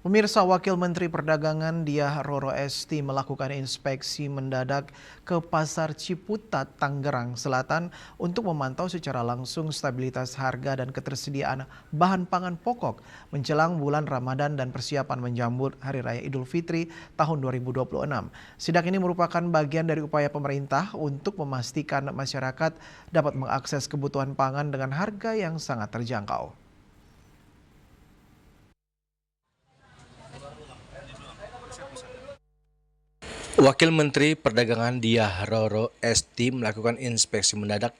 Pemirsa, Wakil Menteri Perdagangan Diah Roro Esti melakukan inspeksi mendadak ke Pasar Ciputat, Tangerang Selatan untuk memantau secara langsung stabilitas harga dan ketersediaan bahan pangan pokok menjelang bulan Ramadan dan persiapan menyambut Hari Raya Idul Fitri tahun 2026. Sidak ini merupakan bagian dari upaya pemerintah untuk memastikan masyarakat dapat mengakses kebutuhan pangan dengan harga yang sangat terjangkau. Wakil Menteri Perdagangan Diah Roro Esti melakukan inspeksi mendadak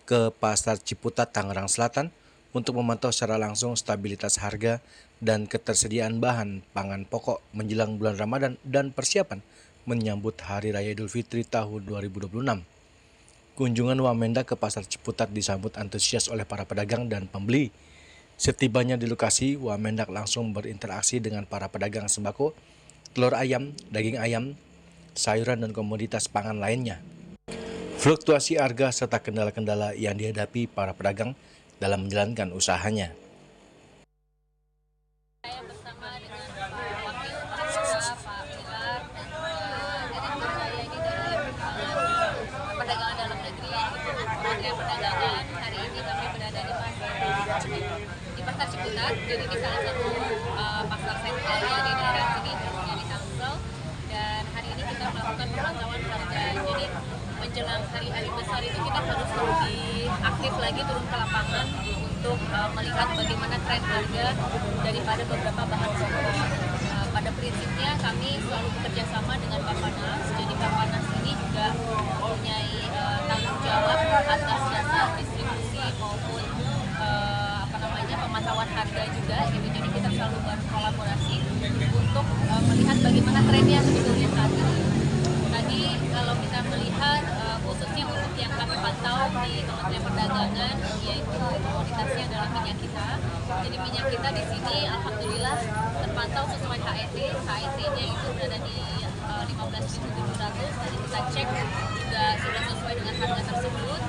ke Pasar Ciputat, Tangerang Selatan untuk memantau secara langsung stabilitas harga dan ketersediaan bahan pangan pokok menjelang bulan Ramadan dan persiapan menyambut Hari Raya Idul Fitri tahun 2026. Kunjungan Wamendak ke Pasar Ciputat disambut antusias oleh para pedagang dan pembeli. Setibanya di lokasi, Wamendak langsung berinteraksi dengan para pedagang sembako, telur ayam, daging ayam, sayuran dan komoditas pangan lainnya. Fluktuasi harga serta kendala-kendala yang dihadapi para pedagang dalam menjalankan usahanya. Saya bersama dengan Pak Wakil Kapolda, Pak Pilar, dan juga direktur saya ini dari perdagangan dalam negeri, Kementerian Perdagangan. Hari ini kami berada di Pasar Ciputat, jadi di salah satu pasar sentralnya di daerah sini, khususnya di Tangsel. Dan hari ini kita melakukan pemantauan harga. Jadi menjelang hari-hari besar itu kita harus lebih aktif lagi turun ke lapangan untuk melihat bagaimana tren harga daripada beberapa bahan pokok. Pada prinsipnya kami selalu bekerja sama dengan Bappenas. Jadi Bappenas ini juga mempunyai tanggung jawab atas jasa distribusi maupun pemantauan harga juga gitu. Jadi kita selalu berkolaborasi untuk melihat bagaimana trennya sebetulnya saat ini. Tadi kalau kita melihat khususnya untuk yang kami pantau di Kementerian Perdagangan, yaitu komoditasnya adalah minyak kita. Jadi minyak kita di sini alhamdulillah terpantau sesuai HET. HET-nya itu berada di 15.700. Tadi kita cek juga sudah sesuai dengan harga tersebut.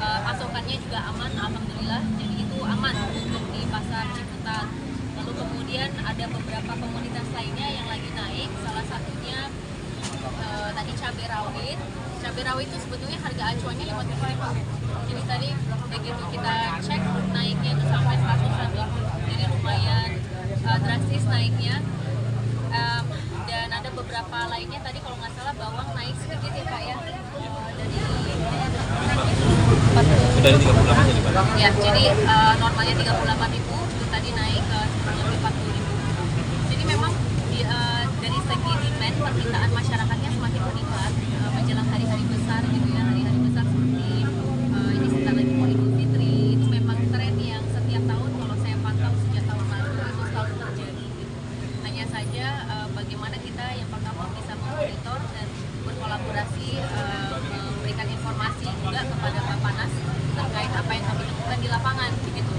Pasokannya juga aman alhamdulillah. Jadi itu aman untuk di Pasar Ciputat. Lalu kemudian ada beberapa komoditas lainnya yang lagi naik. Salah satunya tadi cabai rawit. Cabai rawit itu sebetulnya harga acuannya 50.000. Jadi tadi begitu kita cek naiknya itu sampai 100 lebih. Jadi lumayan drastis naiknya. Dan ada beberapa lainnya tadi kalau nggak salah bawang naik sedikit ya Pak ya. Dari 40. Ya, jadi normalnya 38.000, itu tadi naik ke 40.000. Jadi memang dari segi demand permintaan masyarakatnya semakin meningkat menjelang hari-hari besar gitu ya, hari-hari besar seperti ini sebentar lagi mau Idul Fitri. Itu memang tren yang setiap tahun kalau saya pantau sejak tahun lalu itu selalu terjadi gitu. Hanya saja bagaimana kita yang pertama bisa memonitor dan berkolaborasi memberikan informasi juga kepada Bappenas terkait apa yang kami temukan di lapangan begitu.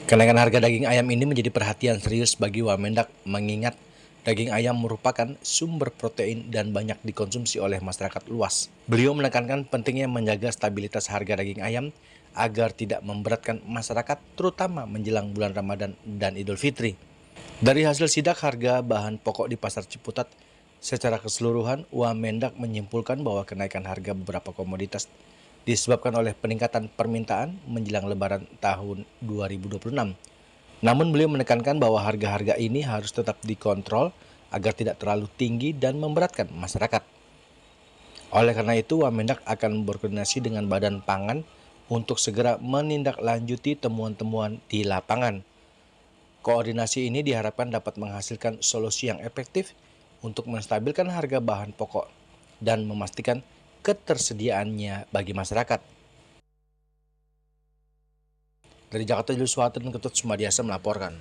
Kenaikan harga daging ayam ini menjadi perhatian serius bagi Wamendak mengingat daging ayam merupakan sumber protein dan banyak dikonsumsi oleh masyarakat luas. Beliau menekankan pentingnya menjaga stabilitas harga daging ayam agar tidak memberatkan masyarakat terutama menjelang bulan Ramadan dan Idul Fitri. Dari hasil sidak harga bahan pokok di Pasar Ciputat secara keseluruhan, Wamendak menyimpulkan bahwa kenaikan harga beberapa komoditas disebabkan oleh peningkatan permintaan menjelang Lebaran tahun 2026. Namun beliau menekankan bahwa harga-harga ini harus tetap dikontrol agar tidak terlalu tinggi dan memberatkan masyarakat. Oleh karena itu, Wamendak akan berkoordinasi dengan Badan Pangan untuk segera menindaklanjuti temuan-temuan di lapangan. Koordinasi ini diharapkan dapat menghasilkan solusi yang efektif untuk menstabilkan harga bahan pokok dan memastikan ketersediaannya bagi masyarakat. Dari Jakarta, Julius Suhartono, Ketut Sumadiasa melaporkan.